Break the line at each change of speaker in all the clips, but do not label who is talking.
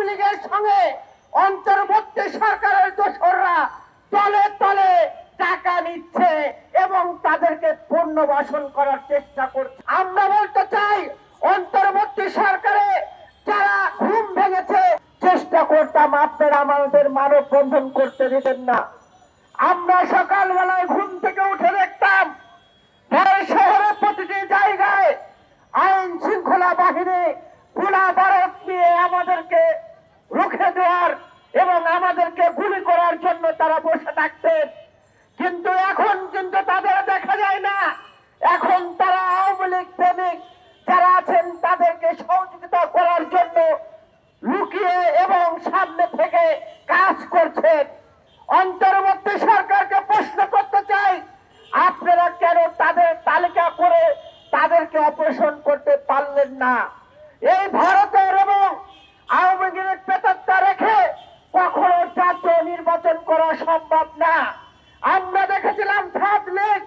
লীগের সঙ্গে অন্তর্বর্তী সরকারের দোসররা তলে তলে টাকা নিচ্ছে এবং তাদেরকে পুনর্বাসন করার চেষ্টা করছে। আমরা বলতে চাই, অন্তর্বর্তী সরকারে যারা ঘুম ভেঙেছে, চেষ্টা করতাম আপনারা আমাদের মানববন্ধন করতে দিতেন না। আমরা সকালবেলায় ঘুম থেকে উঠে দেখতাম শহরের প্রতিটি জায়গায় আইন শৃঙ্খলা বাহিনী গোলা বারুদ নিয়ে আমাদেরকে রুখে দেওয়ার এবং আমাদেরকে গুলি করার জন্য তারা বসে থাকতেন। কিন্তু এখন কিন্তু তাদের দেখা যায় না। এখন তারা আওয়ামী লীগ প্রেমিক যারা আছেন তাদেরকে সহযোগিতা করার জন্য লুকিয়ে এবং সামনে থেকে কাজ করছেন। অন্তর্বর্তী সরকারকে প্রশ্ন করতে চাই, আপনারা কেন তাদের তালিকা করে তাদেরকে অপারেশন করতে পারলেন না? এই ভারতের এবং আওয়ামী লীগের প্রেতাত্মা রেখে কখনো জাতীয় নির্বাচন করা সম্ভব না। আমরা দেখেছিলাম ছাত্র লীগ,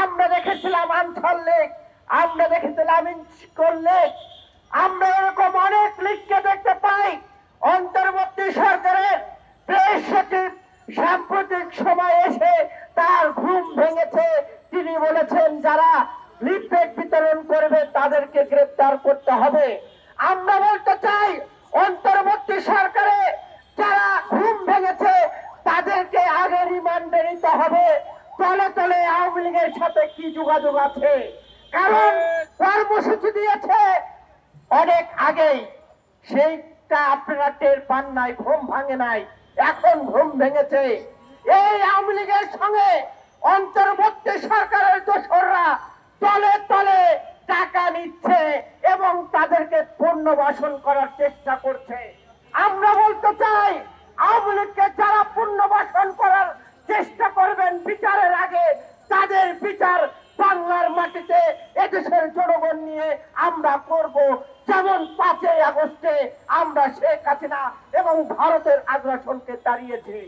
আমরা দেখেছিলাম আনসার লীগ, আমরা দেখেছিলাম ইনস্কল লীগ, আমরা এরকম অনেক লীগকে দেখতে পাই। অন্তর্বর্তী সরকারের প্রেস সচিব সাম্প্রতিক সময় এসে তার ঘুম ভেঙেছে। তিনি বলেছেন যারা লিফলেট বিতরণ করবে তাদেরকে গ্রেফতার করতে হবে। আমরা বলতে চাই, অন্তর্বর্তী সরকারে যারা ঘুম ভেঙেছে তাদেরকে আগে রিমান্ডে নিতে হবে। তলে তলে আওয়ামী লীগের সাথে কি যোগাযোগ আছে? কারণ কর্মসূচি দিয়েছে অনেক আগেই, সেইটা আপনারা টের পান নাই, ঘুম ভাঙে নাই, এখন ঘুম ভেঙেছে। এই আওয়ামী লীগের সঙ্গে অন্তর্বর্তী সরকারের দোসররা তলে তলে টাকা নিচ্ছে এবং তাদেরকে পুনর্বাসন করার চেষ্টা করছে। আমরা বলতে চাই, আওয়ামী লীগকে যারা পুনর্বাসন করার চেষ্টা করবেন বিচারের আগে, তাদের বিচার বাংলার মাটিতে এদেশের জনগণ নিয়ে আমরা করব। যেমন 5ই আগস্টে আমরা শেখ হাসিনা এবং ভারতের আগ্রাসনকে তাড়িয়েছি।